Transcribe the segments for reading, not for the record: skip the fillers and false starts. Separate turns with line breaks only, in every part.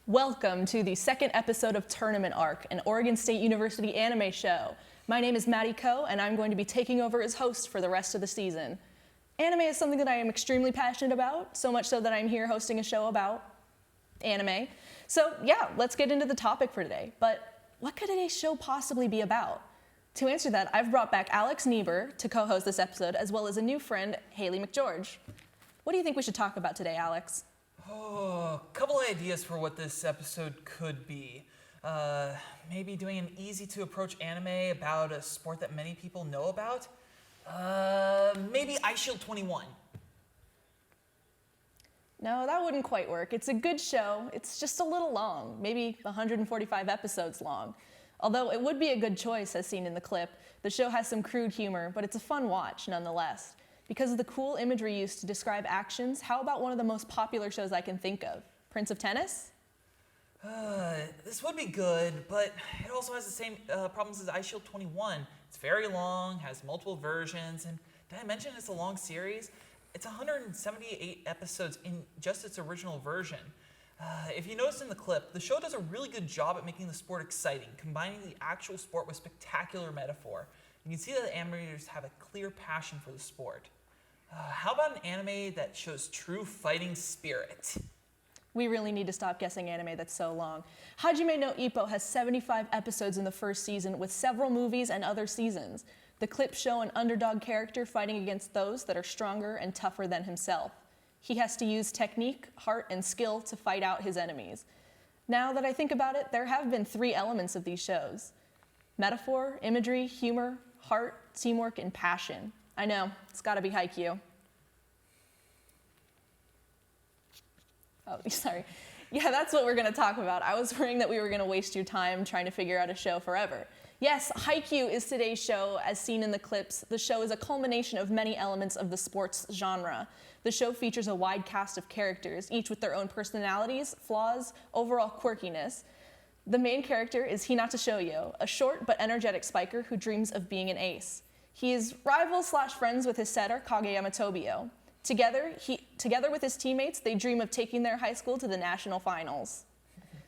Welcome to the second episode of Tournament Arc, an Oregon State University anime show. My name is Maddie Ko, and I'm going to be taking over as host for the rest of the season. Anime is something that I am extremely passionate about, so much so that I'm here hosting a show about anime. So yeah, let's get into the topic for today. But what could today's show possibly be about? To answer that, I've brought back Alex Neibur to co-host this episode, as well as a new friend, Haley McGeorge. What do you think we should talk about today, Alex?
Oh, a couple of ideas for what this episode could be. Maybe doing an easy-to-approach anime about a sport that many people know about. Maybe Shield 21.
No, that wouldn't quite work. It's a good show. It's just a little long, maybe 145 episodes long. Although it would be a good choice, as seen in the clip. The show has some crude humor, but it's a fun watch nonetheless. Because of the cool imagery used to describe actions, how about one of the most popular shows I can think of? Prince of Tennis?
This would be good, but it also has the same problems as Shield 21. It's very long, has multiple versions, and did I mention it's a long series? It's 178 episodes in just its original version. If you notice in the clip, the show does a really good job at making the sport exciting, combining the actual sport with spectacular metaphor. You can see that the animators have a clear passion for the sport. How about an anime that shows true fighting spirit?
We really need to stop guessing anime that's so long. Hajime no Ippo has 75 episodes in the first season with several movies and other seasons. The clips show an underdog character fighting against those that are stronger and tougher than himself. He has to use technique, heart, and skill to fight out his enemies. Now that I think about it, there have been 3 elements of these shows: metaphor, imagery, humor, heart, teamwork, and passion. I know, it's gotta be Haikyuu. Oh, sorry. Yeah, that's what we're gonna talk about. I was worrying that we were gonna waste your time trying to figure out a show forever. Yes, Haikyuu is today's show, as seen in the clips. The show is a culmination of many elements of the sports genre. The show features a wide cast of characters, each with their own personalities, flaws, overall quirkiness. The main character is Hinata Shoyo, a short but energetic spiker who dreams of being an ace. He is rival/friends with his setter, Kageyama Tobio. Together with his teammates, they dream of taking their high school to the national finals.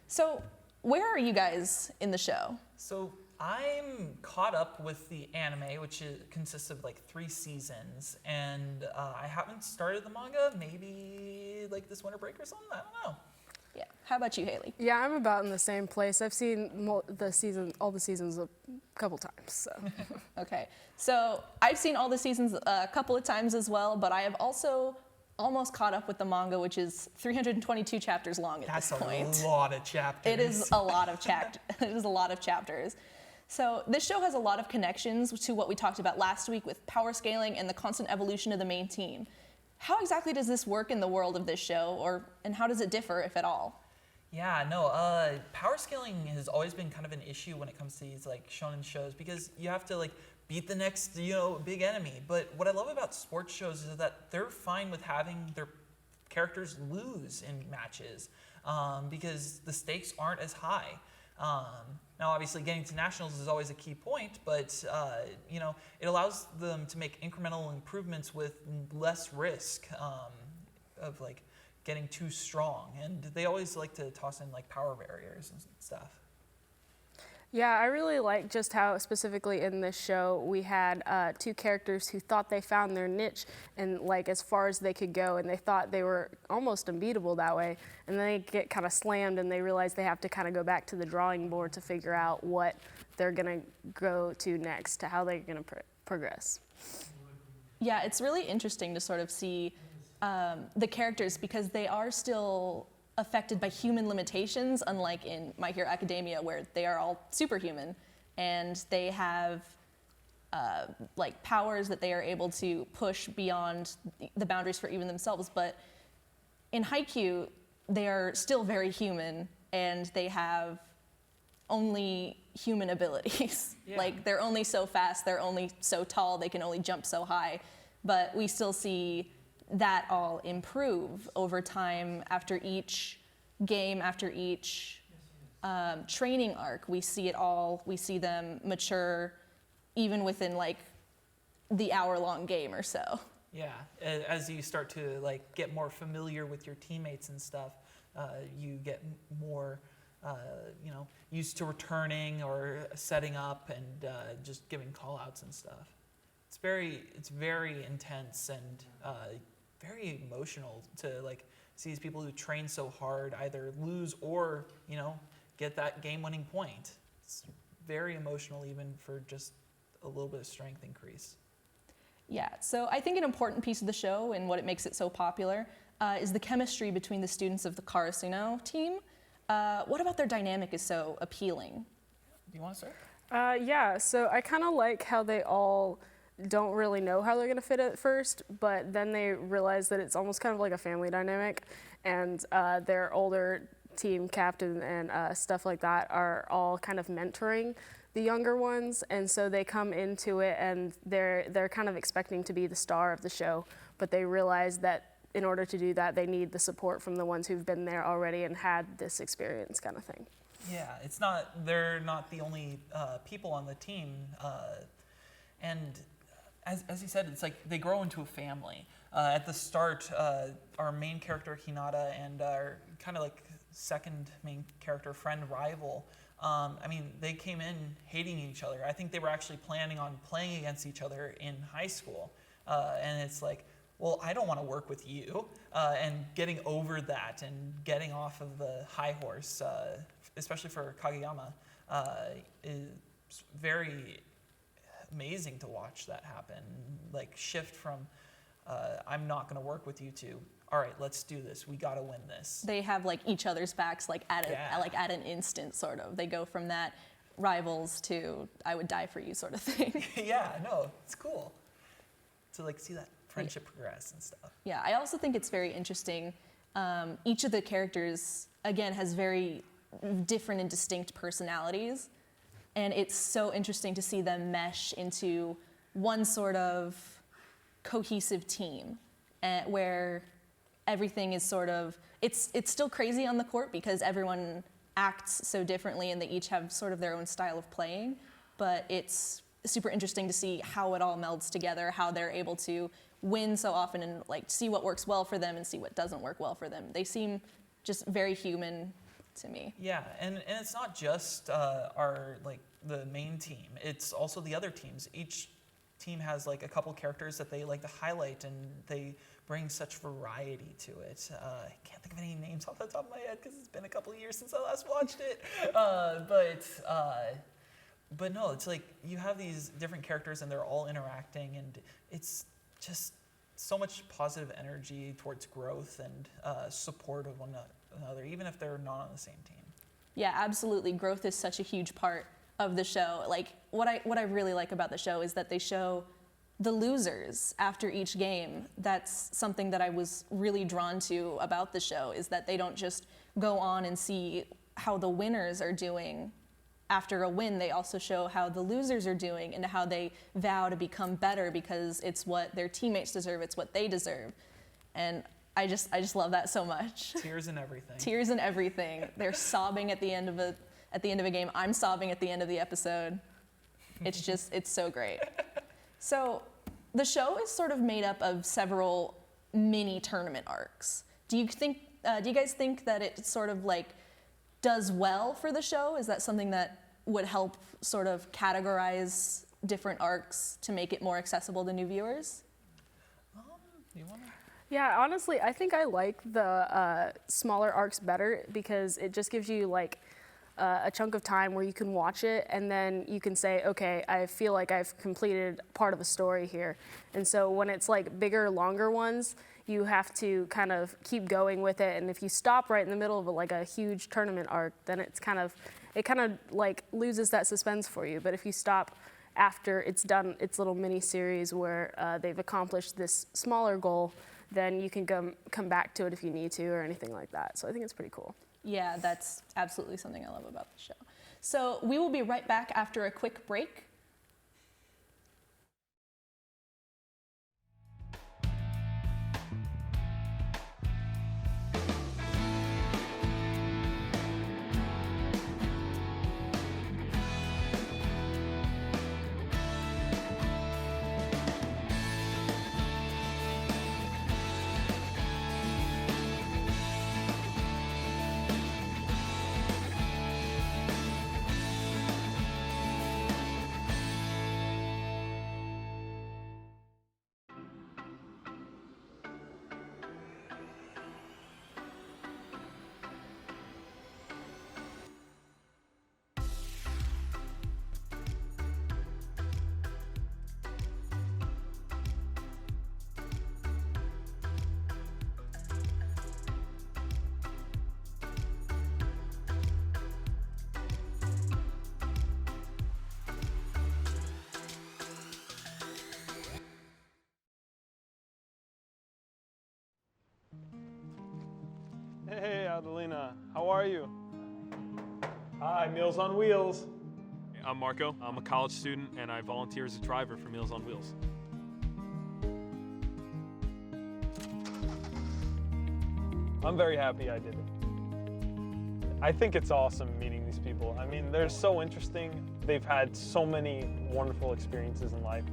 So, where are you guys in the show?
So I'm caught up with the anime, which consists of like 3 seasons, and I haven't started the manga. Maybe like this winter break or something. I don't know.
Yeah. How about you, Haley?
Yeah, I'm about in the same place. I've seen all the seasons a couple times. So.
Okay. So I've seen all the seasons a couple of times as well, but I have also almost caught up with the manga, which is 322 chapters long at this point.
That's a lot of chapters.
It is a lot of It is a lot of chapters. So this show has a lot of connections to what we talked about last week with power scaling and the constant evolution of the main team. How exactly does this work in the world of this show, and how does it differ, if at all?
Yeah, no, power scaling has always been kind of an issue when it comes to these like shonen shows, because you have to like beat the next, big enemy. But what I love about sports shows is that they're fine with having their characters lose in matches, because the stakes aren't as high. Now, obviously, getting to nationals is always a key point, but it allows them to make incremental improvements with less risk of like getting too strong. And they always like to toss in like power barriers and stuff.
Yeah, I really like just how specifically in this show we had 2 characters who thought they found their niche and like as far as they could go, and they thought they were almost unbeatable that way, and then they get kind of slammed and they realize they have to kind of go back to the drawing board to figure out what they're gonna go to next, to how they're gonna progress.
Yeah, it's really interesting to sort of see the characters, because they are still affected by human limitations, unlike in My Hero Academia, where they are all superhuman and they have like powers that they are able to push beyond the boundaries for even themselves. But in Haikyuu, they are still very human and they have only human abilities. Yeah. Like they're only so fast, they're only so tall, they can only jump so high. But we still see that all improve over time after each game, after each training arc. We see them mature even within like the hour-long game or so.
Yeah, as you start to like get more familiar with your teammates and stuff. you get more, used to returning or setting up and just giving call outs and stuff. It's very intense and very emotional to like see these people who train so hard either lose or, get that game-winning point. It's very emotional even for just a little bit of strength increase.
Yeah, so I think an important piece of the show and what it makes it so popular is the chemistry between the students of the Karasuno team. What about their dynamic is so appealing?
Do you want to start?
Yeah, so I kind of like how they all don't really know how they're going to fit at first, but then they realize that it's almost kind of like a family dynamic, and their older team captain and stuff like that are all kind of mentoring the younger ones, and so they come into it and they're kind of expecting to be the star of the show, but they realize that in order to do that, they need the support from the ones who've been there already and had this experience kind of thing.
Yeah, they're not the only people on the team, and as you said, it's like they grow into a family. At the start, our main character Hinata and our kind of like second main character friend rival, they came in hating each other. I think they were actually planning on playing against each other in high school, and it's like, well, I don't want to work with you, and getting over that and getting off of the high horse, especially for Kageyama, is very amazing to watch that happen. Like shift from I'm not going to work with you to, all right, let's do this. We got to win this.
They have like each other's backs at an instant sort of. They go from that rivals to I would die for you sort of thing.
Yeah, no, it's cool to like see that friendship progress and stuff.
Yeah, I also think it's very interesting. Each of the characters, again, has very different and distinct personalities. And it's so interesting to see them mesh into one sort of cohesive team where everything is sort of, it's still crazy on the court because everyone acts so differently and they each have sort of their own style of playing. But it's super interesting to see how it all melds together, how they're able to win so often and like see what works well for them and see what doesn't work well for them. They seem just very human to me.
Yeah, and it's not just the main team. It's also the other teams. Each team has like a couple characters that they like to highlight, and they bring such variety to it. I can't think of any names off the top of my head because it's been a couple of years since I last watched it. But no, it's like you have these different characters and they're all interacting, and it's just so much positive energy towards growth and support of one another, even if they're not on the same team.
Yeah, absolutely. Growth is such a huge part of the show. Like what I really like about the show is that they show the losers after each game. That's something that I was really drawn to about the show, is that they don't just go on and see how the winners are doing after a win. They also show how the losers are doing and how they vow to become better because it's what their teammates deserve, it's what they deserve. And I just love that so much.
Tears and everything.
Tears and everything. They're sobbing at the end of a game. I'm sobbing at the end of the episode. It's so great. So the show is sort of made up of several mini tournament arcs. Do you guys think that it sort of like does well for the show? Is that something that would help sort of categorize different arcs to make it more accessible to new viewers?
You wanna?
Yeah, honestly, I think I like the smaller arcs better because it just gives you like a chunk of time where you can watch it and then you can say, okay, I feel like I've completed part of the story here. And so when it's like bigger, longer ones, you have to kind of keep going with it. And if you stop right in the middle of like a huge tournament arc, then it kind of like loses that suspense for you. But if you stop after it's done its little mini series where they've accomplished this smaller goal, then you can come back to it if you need to or anything like that. So I think it's pretty cool.
Yeah, that's absolutely something I love about the show. So we will be right back after a quick break.
Madalena. How are you? Hi, Meals on Wheels.
I'm Marco. I'm a college student, and I volunteer as a driver for Meals on Wheels.
I'm very happy I did it. I think it's awesome meeting these people. I mean, they're so interesting. They've had so many wonderful experiences in life.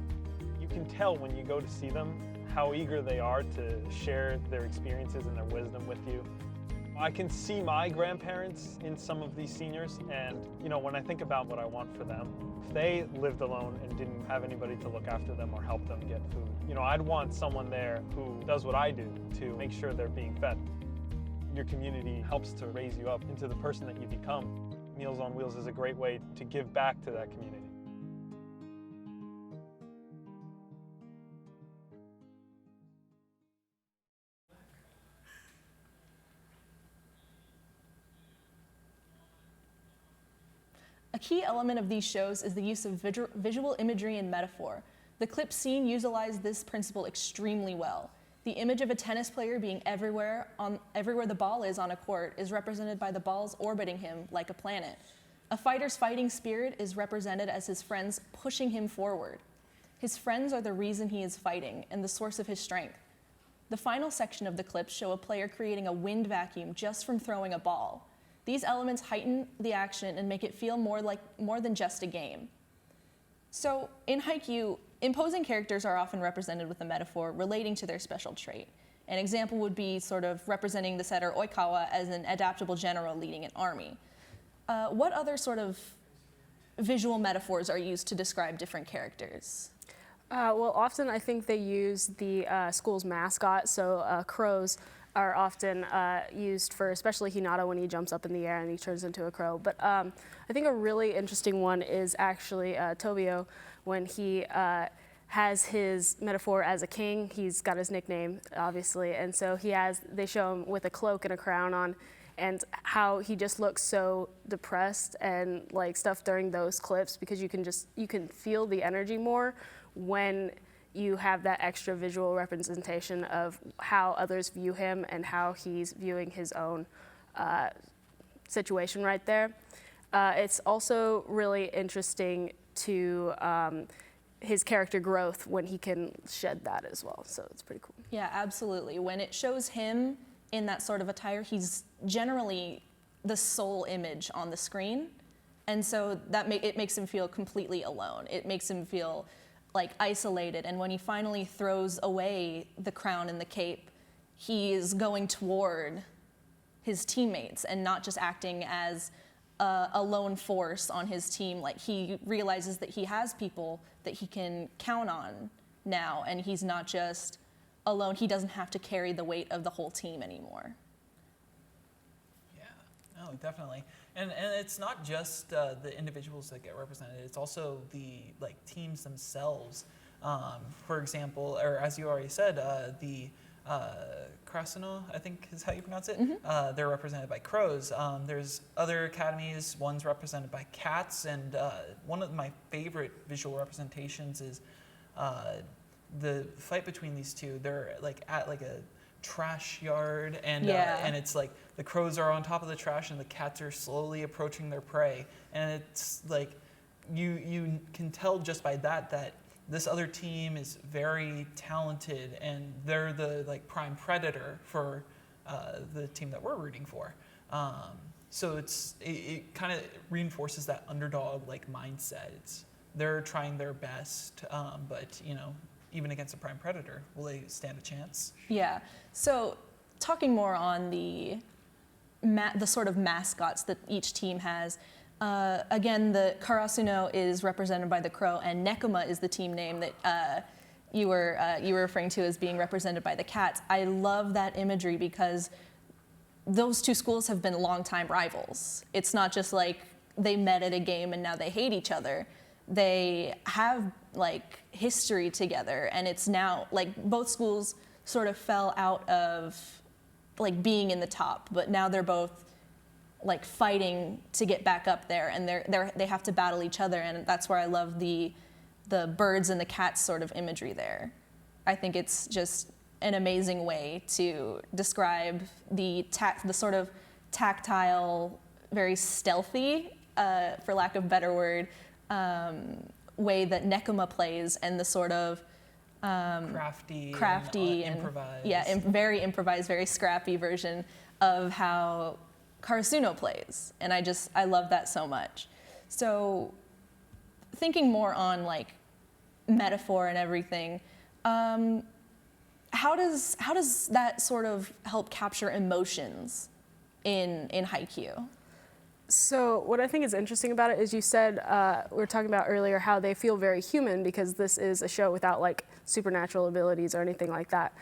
You can tell when you go to see them how eager they are to share their experiences and their wisdom with you. I can see my grandparents in some of these seniors, and when I think about what I want for them, if they lived alone and didn't have anybody to look after them or help them get food, I'd want someone there who does what I do to make sure they're being fed. Your community helps to raise you up into the person that you become. Meals on Wheels is a great way to give back to that community.
A key element of these shows is the use of visual imagery and metaphor. The clip seen utilized this principle extremely well. The image of a tennis player being everywhere the ball is on a court is represented by the balls orbiting him like a planet. A fighter's fighting spirit is represented as his friends pushing him forward. His friends are the reason he is fighting and the source of his strength. The final section of the clips show a player creating a wind vacuum just from throwing a ball. These elements heighten the action and make it feel more than just a game. So in Haikyuu, imposing characters are often represented with a metaphor relating to their special trait. An example would be sort of representing the setter Oikawa as an adaptable general leading an army. What other sort of visual metaphors are used to describe different characters?
Well, often I think they use the school's mascot, so crows are often used for, especially Hinata when he jumps up in the air and he turns into a crow. But I think a really interesting one is actually Tobio when he has his metaphor as a king. He's got his nickname, obviously, and so they show him with a cloak and a crown on, and how he just looks so depressed and like stuff during those clips, because you can feel the energy more when you have that extra visual representation of how others view him and how he's viewing his own situation right there. It's also really interesting to his character growth when he can shed that as well, so it's pretty cool.
Yeah, absolutely. When it shows him in that sort of attire, he's generally the sole image on the screen, and so it makes him feel completely alone. It makes him feel like isolated, and when he finally throws away the crown and the cape, he is going toward his teammates and not just acting as a lone force on his team. Like, he realizes that he has people that he can count on now, and he's not just alone. He doesn't have to carry the weight of the whole team anymore.
Yeah, no, definitely. And it's not just the individuals that get represented, it's also the teams themselves. For example, or as you already said, the Krasuno, I think is how you pronounce it. Mm-hmm. They're represented by crows. There's other academies, one's represented by cats, and one of my favorite visual representations is the fight between these two. They're at a trash yard, and it's like the crows are on top of the trash and the cats are slowly approaching their prey, and it's like you can tell just by that this other team is very talented and they're the prime predator for the team that we're rooting for. So it kind of reinforces that underdog mindset. They're trying their best, but even against a prime predator, will they stand a chance?
Yeah. So talking more on the sort of mascots that each team has, again, the Karasuno is represented by the crow, and Nekoma is the team name that you were referring to as being represented by the cats. I love that imagery because those two schools have been longtime rivals. It's not just like they met at a game and now they hate each other. They have history together, and it's now both schools sort of fell out of being in the top, but now they're both fighting to get back up there, and they have to battle each other, and that's where I love the birds and the cats sort of imagery there. I think it's just an amazing way to describe the sort of tactile, very stealthy, for lack of a better word, way that Nekoma plays, and the sort of
crafty and improvised.
Yeah, very improvised, very scrappy version of how Karasuno plays, and I love that so much. So, thinking more on like metaphor and everything, how does that sort of help capture emotions in Haikyuu?
So what I think is interesting about it is you said, we were talking about earlier how they feel very human because this is a show without like supernatural abilities or anything like that.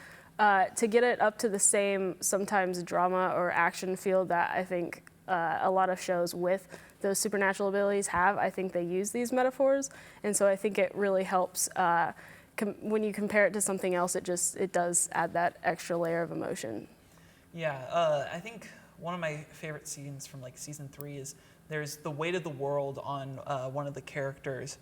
To get it up to the same sometimes drama or action feel that I think a lot of shows with those supernatural abilities have, I think they use these metaphors. And so I think it really helps when you compare it to something else, it does add that extra layer of emotion.
Yeah, I think one of my favorite scenes from like season 3 is there's the weight of the world on one of the characters.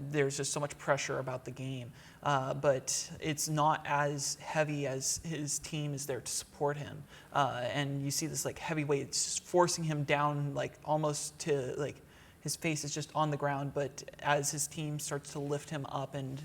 There's just so much pressure about the game, but it's not as heavy as his team is there to support him. And you see this like heavy weight, it's just forcing him down, like almost to like his face is just on the ground. But as his team starts to lift him up and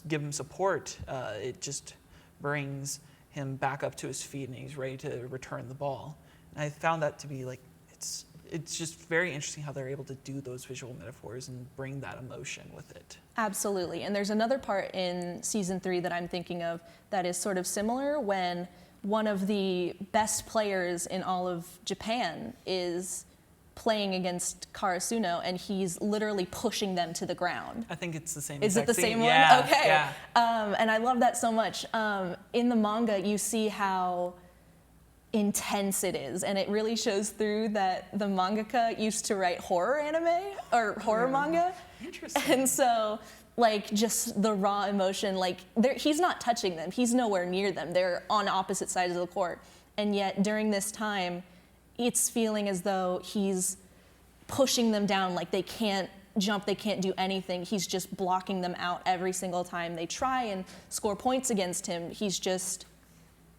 give him support, it just brings him back up to his feet and he's ready to return the ball. And I found that to be like, it's just very interesting how they're able to do those visual metaphors and bring that emotion with it.
Absolutely, and there's another part in season 3 that I'm thinking of that is sort of similar when one of the best players in all of Japan is playing against Karasuno, and he's literally pushing them to the ground.
I think it's the same.
Is it the same one?
Yeah,
okay.
Yeah.
And I love that so much. In the manga, you see how intense it is, and it really shows through that the mangaka used to write horror anime or horror manga.
Interesting.
And so, like, just the raw emotion, like, he's not touching them. He's nowhere near them. They're on opposite sides of the court. And yet, during this time, it's feeling as though he's pushing them down, like they can't jump, they can't do anything. He's just blocking them out every single time they try and score points against him. He's just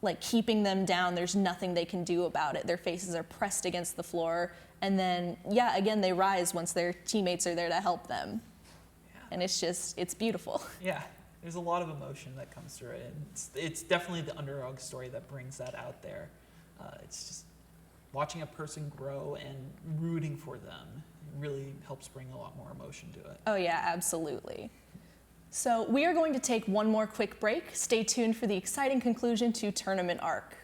like keeping them down. There's nothing they can do about it. Their faces are pressed against the floor. And then, yeah, again, they rise once their teammates are there to help them. Yeah. And it's beautiful.
Yeah, there's a lot of emotion that comes through it. And it's definitely the underdog story that brings that out there. It's just watching a person grow and rooting for them really helps bring a lot more emotion to it.
Oh yeah, absolutely. So we are going to take one more quick break. Stay tuned for the exciting conclusion to Tournament Arc.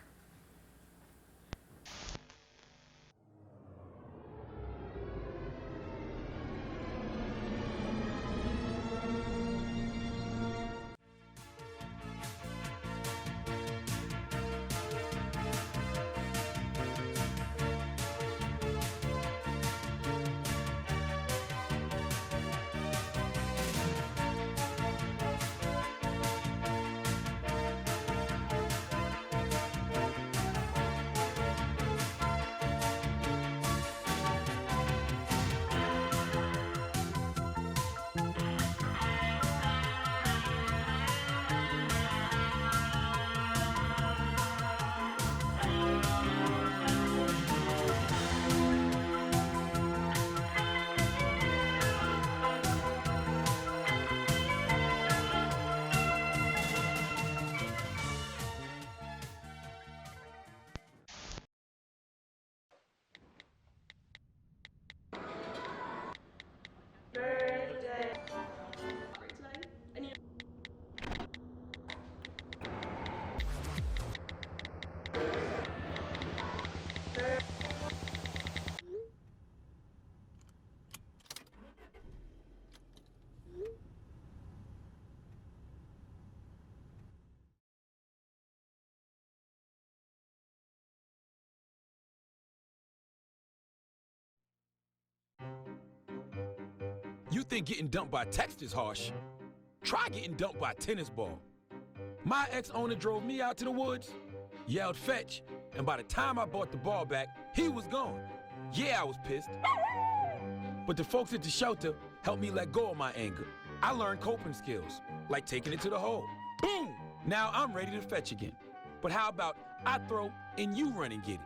You think getting dumped by text is harsh? Try getting dumped by a tennis ball. My ex-owner drove me out to the woods, yelled fetch, and by the time I brought the ball back, he was gone. Yeah, I was pissed. But the folks at the shelter helped me let go of my anger. I learned coping skills, like taking it to the hole. Boom! Now I'm ready to fetch again. But how about I throw and you run and get it.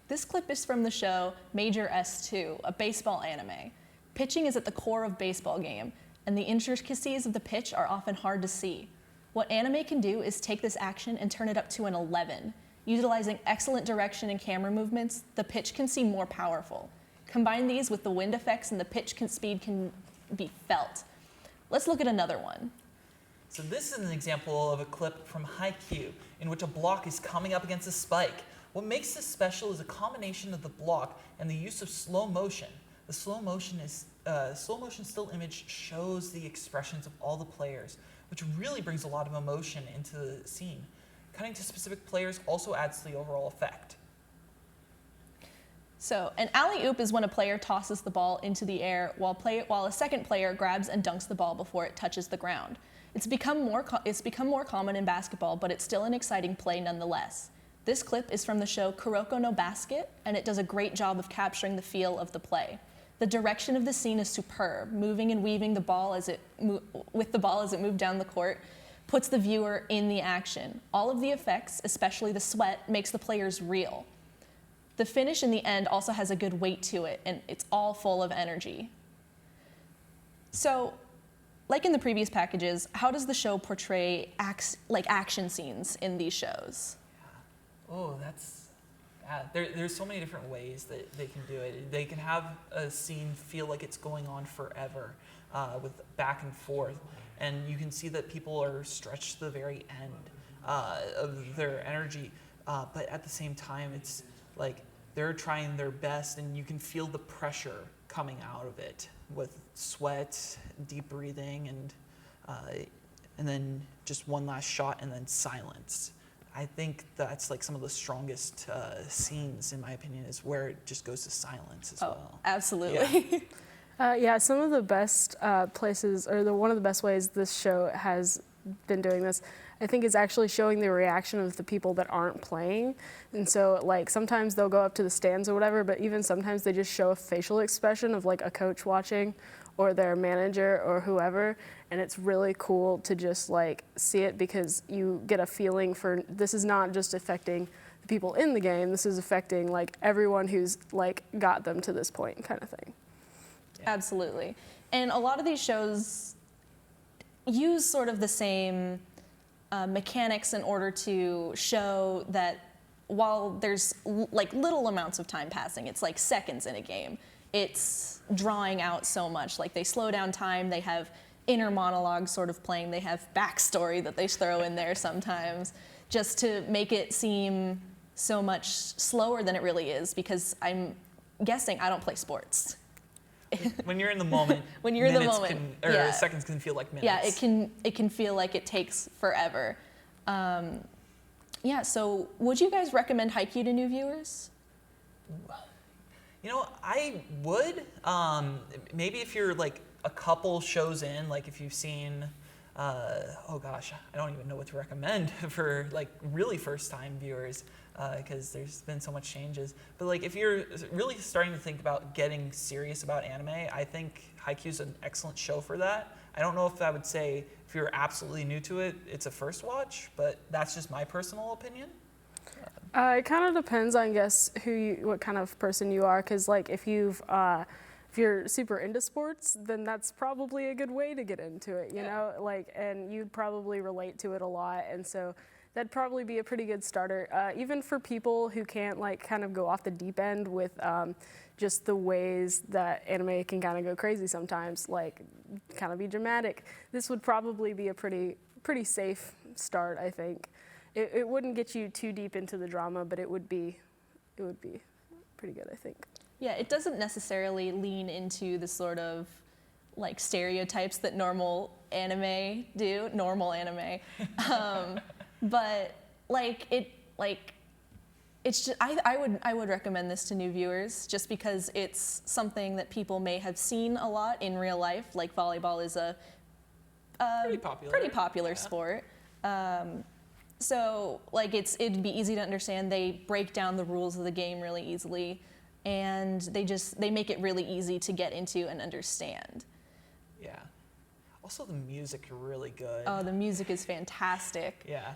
This clip is from the show Major S2, a baseball anime. Pitching is at the core of baseball game, and the intricacies of the pitch are often hard to see. What anime can do is take this action and turn it up to an 11. Utilizing excellent direction and camera movements, the pitch can seem more powerful. Combine these with the wind effects and the pitch speed can be felt. Let's look at another one.
So this is an example of a clip from Haikyuu in which a block is coming up against a spike. What makes this special is a combination of the block and the use of slow motion. The slow motion still image shows the expressions of all the players, which really brings a lot of emotion into the scene. Cutting to specific players also adds to the overall effect.
So an alley-oop is when a player tosses the ball into the air while a second player grabs and dunks the ball before it touches the ground. It's become more common in basketball, but it's still an exciting play nonetheless. This clip is from the show Kuroko no Basket, and it does a great job of capturing the feel of the play. The direction of the scene is superb, moving and weaving the ball with the ball as it moved down the court, puts the viewer in the action. All of the effects, especially the sweat, makes the players real. The finish in the end also has a good weight to it, and it's all full of energy. So, like in the previous packages, how does the show portray action scenes in these shows?
Oh, there's so many different ways that they can do it. They can have a scene feel like it's going on forever with back and forth. And you can see that people are stretched to the very end of their energy. But at the same time, it's like they're trying their best, and you can feel the pressure coming out of it with sweat, deep breathing, and then just one last shot and then silence. I think that's like some of the strongest scenes, in my opinion, is where it just goes to silence as well.
Absolutely.
Yeah, some of the best places, or one of the best ways this show has been doing this, I think, is actually showing the reaction of the people that aren't playing. And so, like, sometimes they'll go up to the stands or whatever, but even sometimes they just show a facial expression of, like, a coach watching or their manager or whoever, and it's really cool to just, like, see it, because you get a feeling for, this is not just affecting the people in the game, this is affecting, like, everyone who's, like, got them to this point, kind of thing.
Yeah. Absolutely. And a lot of these shows use sort of the same mechanics in order to show that while there's like little amounts of time passing, it's like seconds in a game, it's drawing out so much. Like, they slow down time, they have inner monologue sort of playing, they have backstory that they throw in there sometimes, just to make it seem so much slower than it really is, because I'm guessing I don't play sports.
When you're in the moment,
when you're in the moment,
seconds can feel like minutes.
Yeah, it can feel like it takes forever. Yeah, so would you guys recommend Haikyuu to new viewers?
You know, I would. Maybe if you're like a couple shows in, like if you've seen, oh gosh, I don't even know what to recommend for like really first-time viewers, because there's been so much changes. But like if you're really starting to think about getting serious about anime, I think Haikyuu's an excellent show for that. I don't know if I would say if you're absolutely new to it, it's a first watch, but that's just my personal opinion.
It kind of depends, I guess, what kind of person you are, because like if you're super into sports, then that's probably a good way to get into it, you know, like, and you'd probably relate to it a lot, and so that'd probably be a pretty good starter. Even for people who can't like kind of go off the deep end with just the ways that anime can kind of go crazy sometimes, like kind of be dramatic, this would probably be a pretty safe start, I think. It wouldn't get you too deep into the drama, but it would be pretty good, I think.
Yeah, it doesn't necessarily lean into the sort of like stereotypes that normal anime do, but it's just, I would recommend this to new viewers just because it's something that people may have seen a lot in real life. Like volleyball is a pretty popular sport. So like it'd be easy to understand. They break down the rules of the game really easily, and they make it really easy to get into and understand.
Yeah. Also, the music really good.
Oh, the music is fantastic.
Yeah.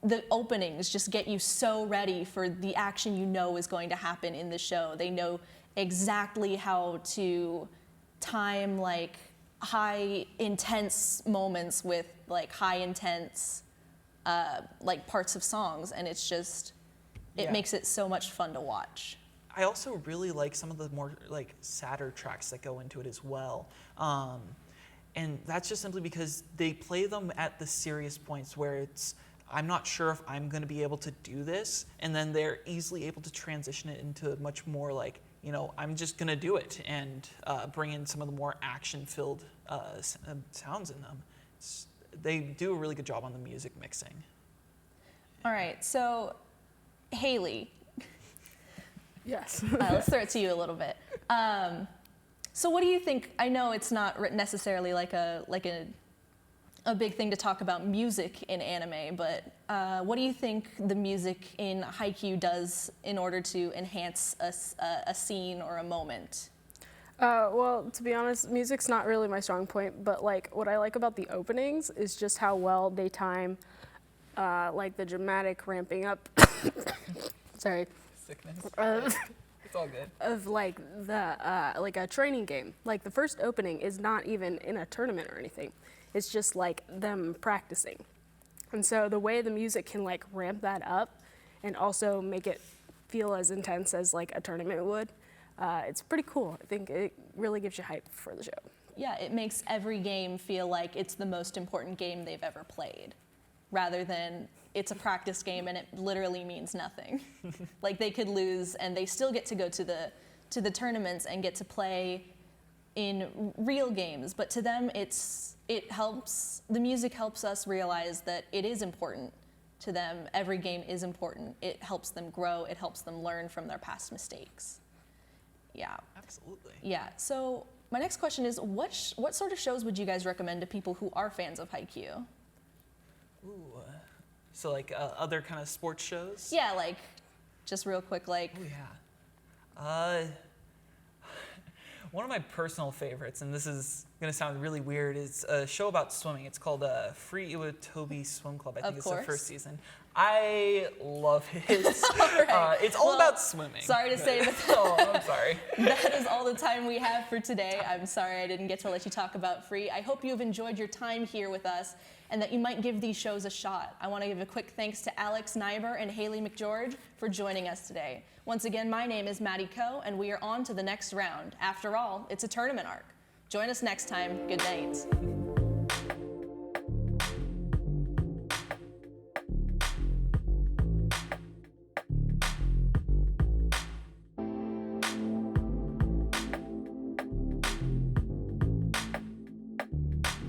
The openings just get you so ready for the action you know is going to happen in the show. They know exactly how to time like high intense moments with like high intense like parts of songs, and it's just it makes it so much fun to watch.
I also really like some of the more like sadder tracks that go into it as well. And that's just simply because they play them at the serious points where it's, I'm not sure if I'm going to be able to do this, and then they're easily able to transition it into much more like, you know, I'm just going to do it, and bring in some of the more action-filled sounds in them. They do a really good job on the music mixing.
All right, so Haley,
Yes.
let's throw it to you a little bit. So what do you think? I know it's not necessarily like a big thing to talk about music in anime, but what do you think the music in Haikyuu does in order to enhance a scene or a moment?
Well, to be honest, music's not really my strong point, but like what I like about the openings is just how well they time like the dramatic ramping up. Sorry.
Sickness. It's all good.
Of like the like a training game. Like the first opening is not even in a tournament or anything. It's just like them practicing. And so the way the music can like ramp that up and also make it feel as intense as like a tournament would, it's pretty cool. I think it really gives you hype for the show.
Yeah, it makes every game feel like it's the most important game they've ever played, rather than it's a practice game and it literally means nothing. Like they could lose and they still get to go to the tournaments and get to play in real games, but to them the music helps us realize that it is important to them. Every game is important. It helps them grow. It helps them learn from their past mistakes. Yeah.
Absolutely.
Yeah. So my next question is, what sort of shows would you guys recommend to people who are fans of Haikyuu?
Ooh. So like other kind of sports shows?
Yeah, like just real quick, like.
Oh yeah. One of my personal favorites, and this is gonna sound really weird, is a show about swimming. It's called Free Iwatobi Swim Club. I think it's the first season. I love it.
Right.
It's all about swimming.
Sorry to say, but
oh, I'm sorry.
that is all the time we have for today. I'm sorry I didn't get to let you talk about Free. I hope you have enjoyed your time here with us and that you might give these shows a shot. I want to give a quick thanks to Alex Neibur and Haley McGeorge for joining us today. Once again, my name is Maddie Ko, and we are on to the next round. After all, it's a tournament arc. Join us next time. Good night.